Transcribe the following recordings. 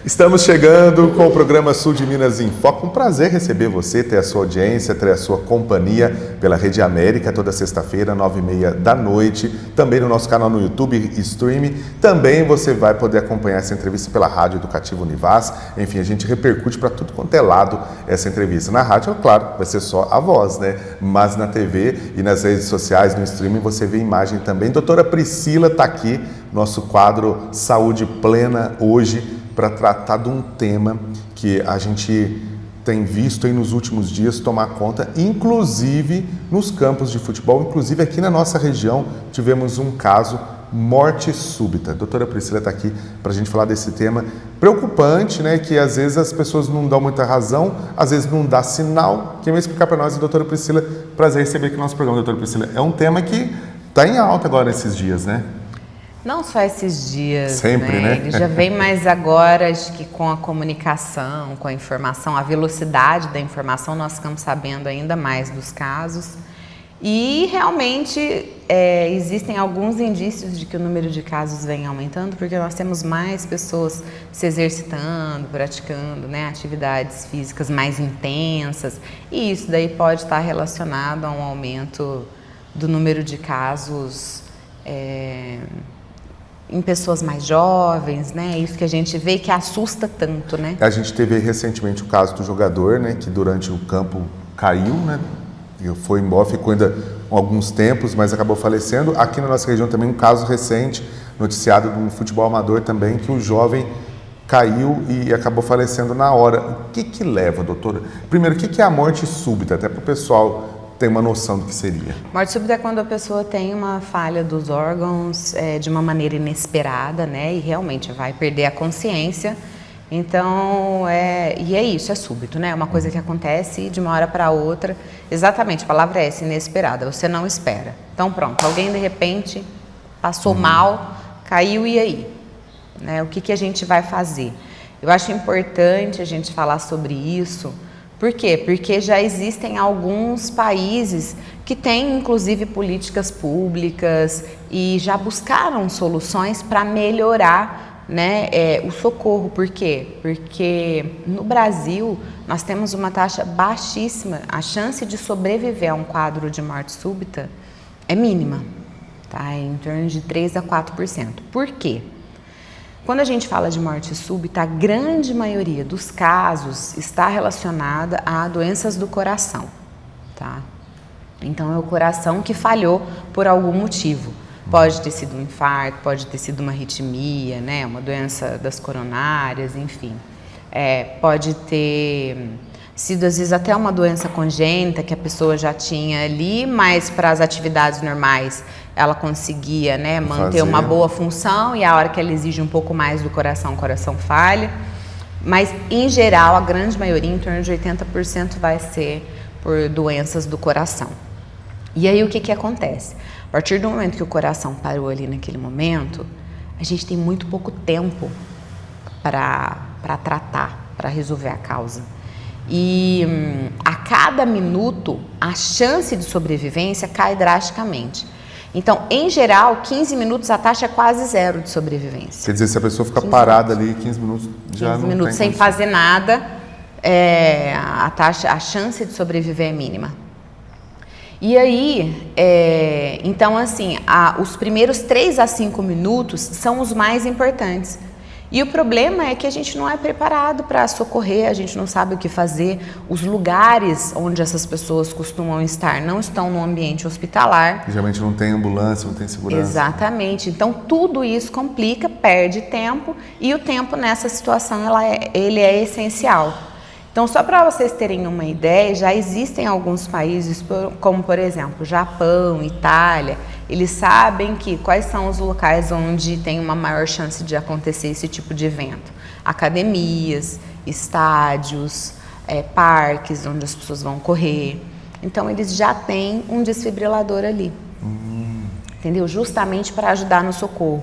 Estamos chegando com o programa Sul de Minas em Foco. Um prazer receber você, ter a sua audiência, ter a sua companhia pela Rede América, toda sexta-feira, 9h30 da noite. Também no nosso canal no YouTube, Stream. Também você vai poder acompanhar essa entrevista pela Rádio Educativa Univaz. Enfim, a gente repercute para tudo quanto é lado essa entrevista. Na rádio, claro, vai ser só a voz, né? Mas na TV e nas redes sociais, no streaming, você vê imagem também. Doutora Priscila está aqui, nosso quadro Saúde Plena, hoje, para tratar de um tema que a gente tem visto aí nos últimos dias tomar conta, inclusive nos campos de futebol, inclusive aqui na nossa região tivemos um caso, morte súbita. A doutora Priscila está aqui para a gente falar desse tema preocupante, né? Que às vezes as pessoas não dão muita razão, às vezes não dá sinal. Quem vai explicar para nós é a doutora Priscila. Prazer receber aqui no nosso programa, doutora Priscila. É um tema que está em alta agora nesses dias, né? Não só esses dias, sempre, né? Ele já vem mais agora, acho que com a comunicação, com a informação, a velocidade da informação, nós ficamos sabendo ainda mais dos casos. E realmente existem alguns indícios de que o número de casos vem aumentando, porque nós temos mais pessoas se exercitando, praticando, né, atividades físicas mais intensas, e isso daí pode estar relacionado a um aumento do número de casos em pessoas mais jovens, né? Isso que a gente vê que assusta tanto, né? A gente teve recentemente o caso do jogador, né? Que durante o campo caiu, né? Foi embora, ficou ainda alguns tempos, mas acabou falecendo. Aqui na nossa região também um caso recente, noticiado no futebol amador também, que o jovem caiu e acabou falecendo na hora. O que leva, doutora? Primeiro, o que é a morte súbita? Até para o pessoal tem uma noção do que seria. Morte súbita é quando a pessoa tem uma falha dos órgãos de uma maneira inesperada, né? E realmente vai perder a consciência. Então, e é isso, é súbito, né? É uma coisa que acontece de uma hora para outra. Exatamente, a palavra é essa, inesperada. Você não espera. Então, pronto, alguém de repente passou mal, caiu, e aí? Né? O que a gente vai fazer? Eu acho importante a gente falar sobre isso. Por quê? Porque já existem alguns países que têm, inclusive, políticas públicas e já buscaram soluções para melhorar, né, o socorro. Por quê? Porque no Brasil nós temos uma taxa baixíssima. A chance de sobreviver a um quadro de morte súbita é mínima, tá? Em torno de 3 a 4%. Por quê? Quando a gente fala de morte súbita, a grande maioria dos casos está relacionada a doenças do coração, tá? Então, é o coração que falhou por algum motivo. Pode ter sido um infarto, pode ter sido uma arritmia, né? Uma doença das coronárias, enfim. Pode ter sido, às vezes, até uma doença congênita que a pessoa já tinha ali, mas para as atividades normais ela conseguia, né, manter uma boa função, e a hora que ela exige um pouco mais do coração, o coração falha. Mas, em geral, a grande maioria, em torno de 80%, vai ser por doenças do coração. E aí, o que acontece? A partir do momento que o coração parou ali naquele momento, a gente tem muito pouco tempo para tratar, para resolver a causa. E a cada minuto, a chance de sobrevivência cai drasticamente. Então, em geral, 15 minutos a taxa é quase zero de sobrevivência. Quer dizer, se a pessoa fica parada ali 15 minutos, já 15 não minutos sem fazer nada, a chance de sobreviver é mínima. E aí, então assim, os primeiros 3 a 5 minutos são os mais importantes. E o problema é que a gente não é preparado para socorrer, a gente não sabe o que fazer. Os lugares onde essas pessoas costumam estar não estão no ambiente hospitalar. Geralmente não tem ambulância, não tem segurança. Exatamente. Então, tudo isso complica, perde tempo, e o tempo nessa situação ele é essencial. Então, só para vocês terem uma ideia, já existem alguns países, como por exemplo, Japão, Itália, eles sabem quais são os locais onde tem uma maior chance de acontecer esse tipo de evento. Academias, estádios, parques onde as pessoas vão correr. Então, eles já têm um desfibrilador ali, entendeu? Justamente para ajudar no socorro.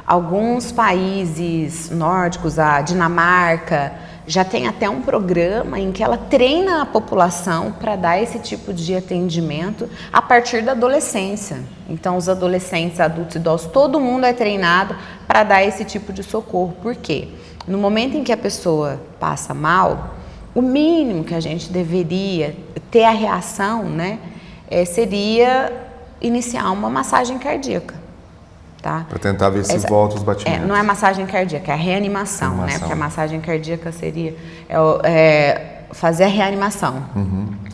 Alguns países nórdicos, a Dinamarca, já tem até um programa em que ela treina a população para dar esse tipo de atendimento a partir da adolescência. Então, os adolescentes, adultos, idosos, todo mundo é treinado para dar esse tipo de socorro. Por quê? No momento em que a pessoa passa mal, o mínimo que a gente deveria ter a reação, né, seria iniciar uma massagem cardíaca, tá? Para tentar ver se volta os batimentos. Não é massagem cardíaca, é a reanimação, né? Porque a massagem cardíaca seria fazer a reanimação.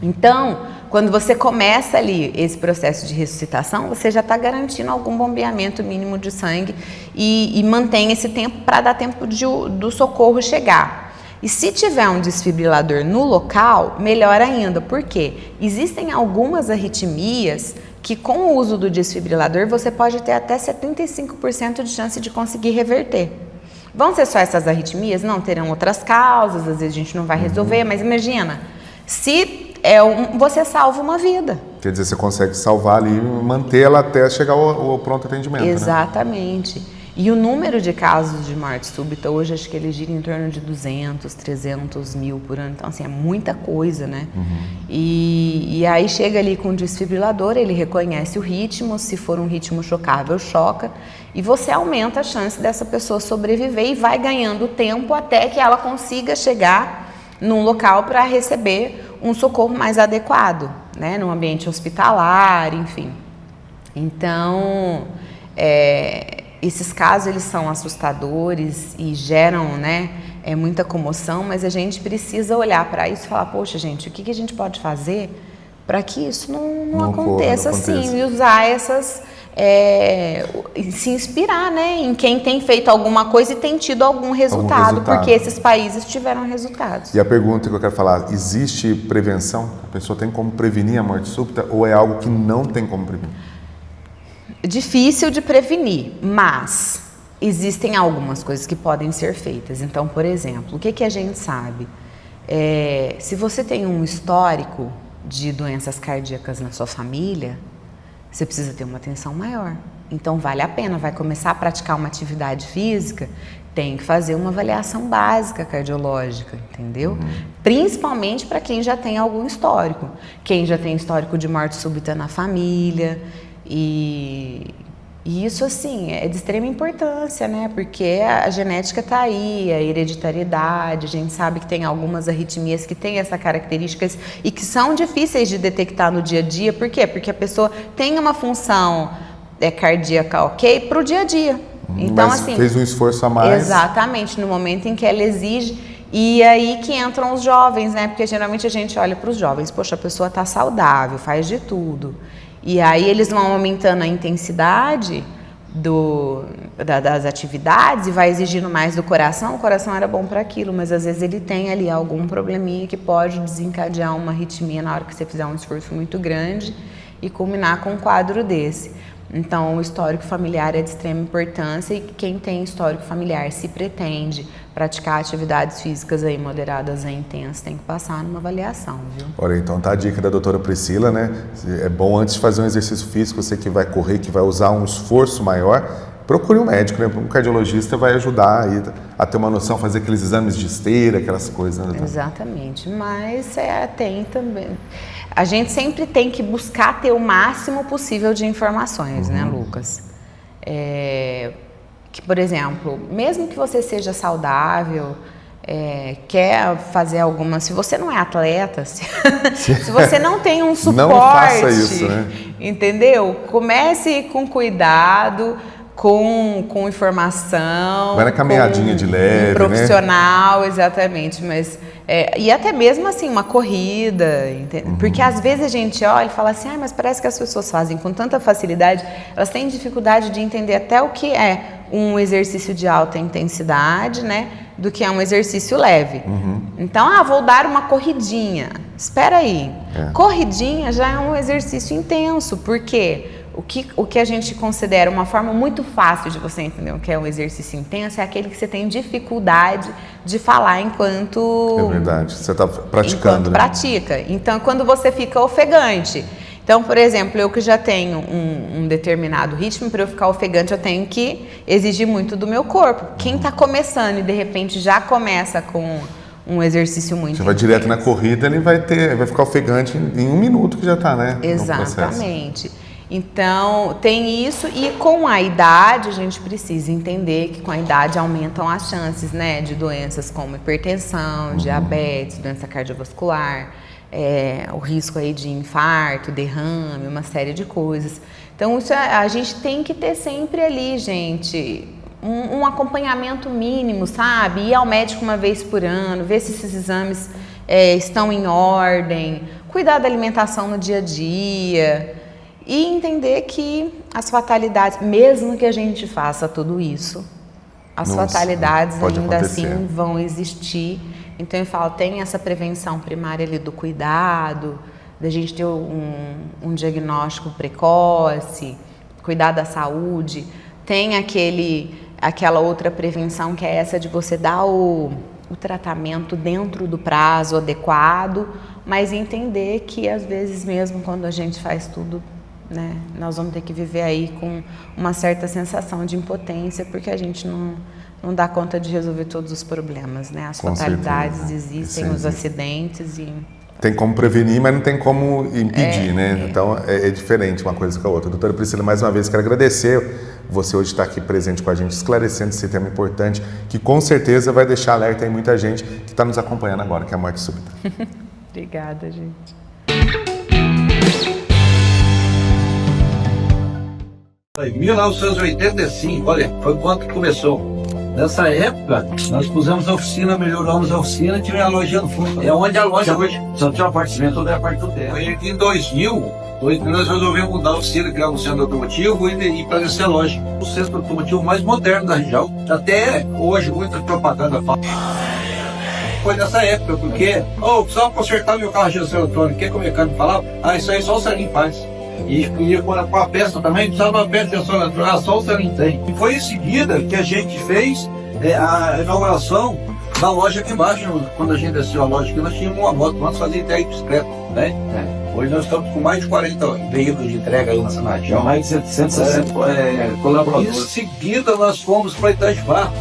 Então, quando você começa ali esse processo de ressuscitação, você já está garantindo algum bombeamento mínimo de sangue e mantém esse tempo para dar tempo do socorro chegar. E se tiver um desfibrilador no local, melhor ainda, porque existem algumas arritmias que com o uso do desfibrilador você pode ter até 75% de chance de conseguir reverter. Vão ser só essas arritmias? Não, terão outras causas, às vezes a gente não vai resolver, mas imagina, se você salva uma vida. Quer dizer, você consegue salvar ali e manter ela até chegar ao pronto atendimento, exatamente. Né? E o número de casos de morte súbita hoje, acho que ele gira em torno de 200, 300 mil por ano. Então, assim, é muita coisa, né? E aí chega ali com o desfibrilador, ele reconhece o ritmo, se for um ritmo chocável, choca. E você aumenta a chance dessa pessoa sobreviver e vai ganhando tempo até que ela consiga chegar num local para receber um socorro mais adequado, né? Num ambiente hospitalar, enfim. Então, esses casos, eles são assustadores e geram, né, muita comoção, mas a gente precisa olhar para isso e falar, poxa, gente, o que a gente pode fazer para que isso não aconteça assim, e usar essas... se inspirar, né, em quem tem feito alguma coisa e tem tido algum resultado, porque esses países tiveram resultados. E a pergunta que eu quero falar, existe prevenção? A pessoa tem como prevenir a morte súbita ou é algo que não tem como prevenir? Difícil de prevenir, mas existem algumas coisas que podem ser feitas. Então, por exemplo, o que a gente sabe? Se você tem um histórico de doenças cardíacas na sua família, você precisa ter uma atenção maior. Então, vale a pena, vai começar a praticar uma atividade física, tem que fazer uma avaliação básica cardiológica, entendeu? Principalmente para quem já tem algum histórico. Quem já tem histórico de morte súbita na família. E isso, assim, é de extrema importância, né? Porque a genética está aí, a hereditariedade, a gente sabe que tem algumas arritmias que têm essas características e que são difíceis de detectar no dia a dia. Por quê? Porque a pessoa tem uma função cardíaca ok para o dia a dia. Então, mas assim, fez um esforço a mais. Exatamente, no momento em que ela exige. E aí que entram os jovens, né? Porque geralmente a gente olha para os jovens, poxa, a pessoa está saudável, faz de tudo. E aí eles vão aumentando a intensidade das atividades e vai exigindo mais do coração. O coração era bom para aquilo, mas às vezes ele tem ali algum probleminha que pode desencadear uma arritmia na hora que você fizer um esforço muito grande e culminar com um quadro desse. Então, o histórico familiar é de extrema importância e quem tem histórico familiar, se pretende praticar atividades físicas aí moderadas a intensas, tem que passar numa avaliação, viu? Olha, então tá a dica da doutora Priscila, né? É bom antes de fazer um exercício físico, você que vai correr, que vai usar um esforço maior, procure um médico, né? Um cardiologista vai ajudar aí a ter uma noção, fazer aqueles exames de esteira, aquelas coisas, né? Exatamente, mas tem também... A gente sempre tem que buscar ter o máximo possível de informações, né, Lucas? Que, por exemplo, mesmo que você seja saudável, quer fazer alguma... Se você não é atleta, se você não tem um suporte... Não faça isso, né? Entendeu? Comece com cuidado, com informação... Vai na caminhadinha de leve, um profissional, né? Exatamente, mas... e até mesmo assim, uma corrida, porque às vezes a gente olha e fala assim, mas parece que as pessoas fazem com tanta facilidade, elas têm dificuldade de entender até o que é um exercício de alta intensidade, né, do que é um exercício leve. Então, vou dar uma corridinha. Espera aí, corridinha já é um exercício intenso, porque o que a gente considera uma forma muito fácil de você entender o que é um exercício intenso é aquele que você tem dificuldade de falar enquanto... É verdade, você está praticando, enquanto né? pratica. Então, quando você fica ofegante. Então, por exemplo, eu que já tenho um determinado ritmo, para eu ficar ofegante eu tenho que exigir muito do meu corpo. Quem está começando e de repente já começa com um exercício muito Você vai direto na corrida, ele vai ficar ofegante em 1 minuto que já está, né? Exatamente. Então, tem isso, e com a idade a gente precisa entender que com a idade aumentam as chances, né, de doenças como hipertensão, diabetes, doença cardiovascular, o risco aí de infarto, derrame, uma série de coisas. Então, isso a gente tem que ter sempre ali, gente, um acompanhamento mínimo, sabe? Ir ao médico uma vez por ano, ver se esses exames estão em ordem, cuidar da alimentação no dia a dia e entender que as fatalidades, mesmo que a gente faça tudo isso, as fatalidades ainda assim vão existir. Então eu falo, tem essa prevenção primária ali do cuidado, da gente ter um diagnóstico precoce, cuidar da saúde. Tem aquela outra prevenção que é essa de você dar o tratamento dentro do prazo adequado, mas entender que às vezes mesmo quando a gente faz tudo, né, nós vamos ter que viver aí com uma certa sensação de impotência, porque a gente não dá conta de resolver todos os problemas, né? As fatalidades existem, os acidentes e... Tem como prevenir, mas não tem como impedir, né? Então, é diferente uma coisa com a outra. Doutora Priscila, mais uma vez, quero agradecer você hoje estar aqui presente com a gente, esclarecendo esse tema importante, que com certeza vai deixar alerta em muita gente que está nos acompanhando agora, que é a morte súbita. Obrigada, gente. Em 1985, olha, foi quando que começou. Nessa época, nós pusemos a oficina, melhoramos a oficina e tivemos a loja no fundo. É onde a loja hoje. Só tinha um apartamento, toda a parte do terra. Foi aqui em 2000, nós resolvemos mudar a oficina, criar um centro automotivo e fazer essa loja. O centro automotivo mais moderno da região. Até hoje, muita propaganda fala. Foi nessa época, porque, precisava consertar meu carro de gestão eletrônica. O que o mecânico falava? isso aí só o Celinho faz. E com a peça também, precisava uma peça de gestão eletrônica, só o Celinho tem. E foi em seguida que a gente fez a inauguração da loja aqui embaixo. Quando a gente desceu a loja aqui, nós tínhamos uma moto, nós fazíamos entrega de bicicleta, né? Hoje nós estamos com mais de 40 veículos de entrega aí nessa região. Mais de 760 colaboradores. Em seguida nós fomos para Itaipá.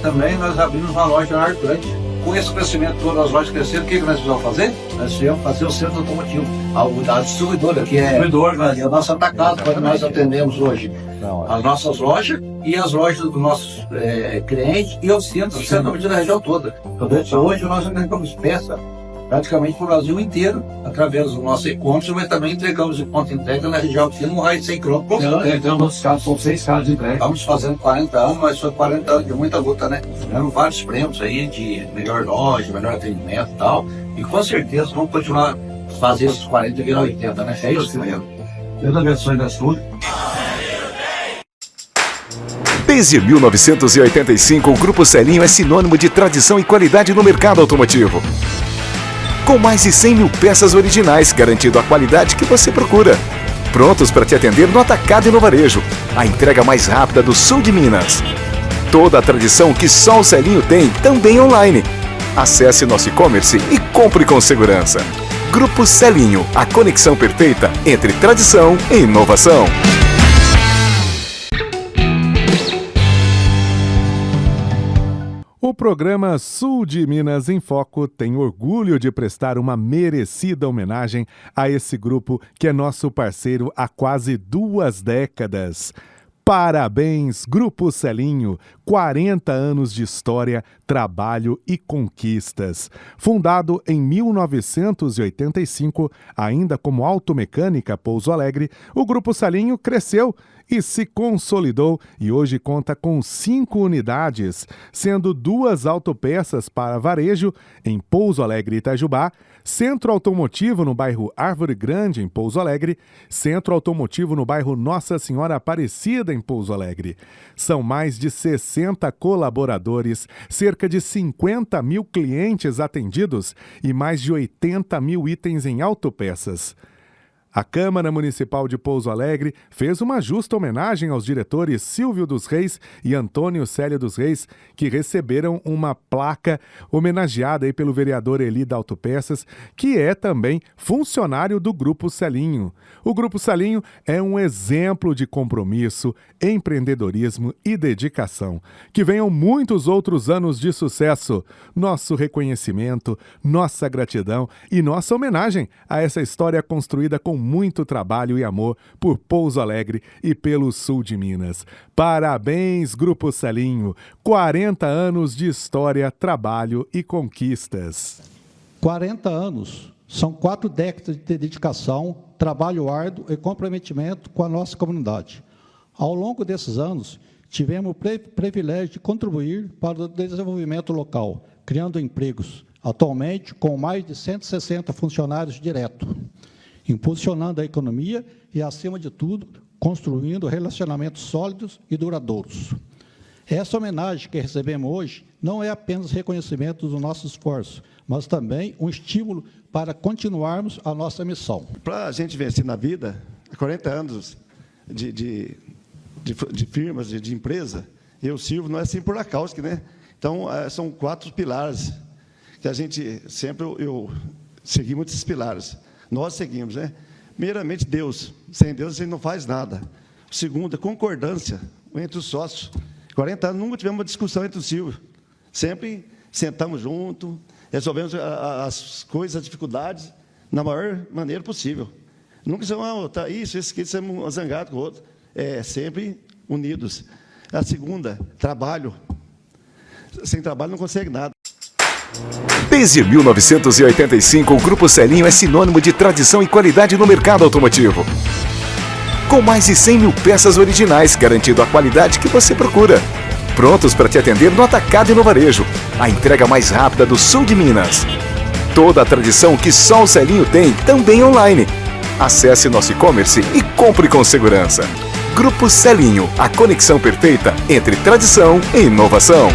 Também nós abrimos uma loja na Arco Grande. Com esse crescimento, todas as lojas cresceram, o que nós precisamos fazer? Nós precisamos fazer o centro automotivo. A distribuidora, que é a nossa atacada, quando nós atendemos hoje as nossas lojas e as lojas dos nossos clientes e oficinas do centro automotivo da região toda. Então, hoje nós entregamos peça praticamente para o Brasil inteiro, através do nosso e-commerce, mas também entregamos o ponto de entrega na região oficina, no raio de 100 km. Então, são 6 carros de entrega. Estamos fazendo 40 anos, mas foi 40 anos de muita luta, né? Tivemos vários prêmios aí de melhor loja, melhor atendimento e tal, e com certeza vamos continuar fazendo esses 40 e virar 80, né? É isso mesmo. Deus abençoe da sua. Desde 1985, o Grupo Celinho é sinônimo de tradição e qualidade no mercado automotivo. Com mais de 100 mil peças originais, garantindo a qualidade que você procura. Prontos para te atender no atacado e no varejo. A entrega mais rápida do sul de Minas. Toda a tradição que só o Celinho tem, também online. Acesse nosso e-commerce e compre com segurança. Grupo Celinho, a conexão perfeita entre tradição e inovação. O programa Sul de Minas em Foco tem orgulho de prestar uma merecida homenagem a esse grupo que é nosso parceiro há quase 2 décadas. Parabéns, Grupo Celinho! 40 anos de história, trabalho e conquistas. Fundado em 1985, ainda como automecânica Pouso Alegre, o Grupo Celinho cresceu e se consolidou e hoje conta com 5 unidades, sendo 2 autopeças para varejo em Pouso Alegre e Itajubá, Centro Automotivo no bairro Árvore Grande, em Pouso Alegre, Centro Automotivo no bairro Nossa Senhora Aparecida, em Pouso Alegre. São mais de 60 colaboradores, cerca de 50 mil clientes atendidos e mais de 80 mil itens em autopeças. A Câmara Municipal de Pouso Alegre fez uma justa homenagem aos diretores Silvio dos Reis e Antônio Célio dos Reis, que receberam uma placa homenageada aí pelo vereador Eli da Autopeças, que é também funcionário do Grupo Celinho. O Grupo Celinho é um exemplo de compromisso, empreendedorismo e dedicação. Que venham muitos outros anos de sucesso. Nosso reconhecimento, nossa gratidão e nossa homenagem a essa história construída com muito trabalho e amor por Pouso Alegre e pelo sul de Minas. Parabéns, Grupo Salinho! 40 anos de história, trabalho e conquistas. 40 anos são 4 décadas de dedicação, trabalho árduo e comprometimento com a nossa comunidade. Ao longo desses anos, tivemos o privilégio de contribuir para o desenvolvimento local, criando empregos, atualmente com mais de 160 funcionários diretos, impulsionando a economia e, acima de tudo, construindo relacionamentos sólidos e duradouros. Essa homenagem que recebemos hoje não é apenas reconhecimento do nosso esforço, mas também um estímulo para continuarmos a nossa missão. Para a gente vencer na vida, 40 anos de firmas, de empresa, eu sirvo, não é assim por acaso, né? Então, são 4 pilares que a gente sempre, eu segui muitos esses pilares. Nós seguimos, né? Primeiramente, Deus. Sem Deus, a gente não faz nada. Segundo, concordância entre os sócios. 40 anos, nunca tivemos uma discussão entre os Silvio. Sempre sentamos juntos, resolvemos as coisas, as dificuldades, na maior maneira possível. Nunca somos, isso, somos zangados com o outro. Sempre unidos. A segunda, trabalho. Sem trabalho não consegue nada. Desde 1985, o Grupo Salinho é sinônimo de tradição e qualidade no mercado automotivo. Com mais de 100 mil peças originais, garantindo a qualidade que você procura. Prontos para te atender no atacado e no varejo. A entrega mais rápida do sul de Minas. Toda a tradição que só o Salinho tem, também online. Acesse nosso e-commerce e compre com segurança. Grupo Salinho, a conexão perfeita entre tradição e inovação.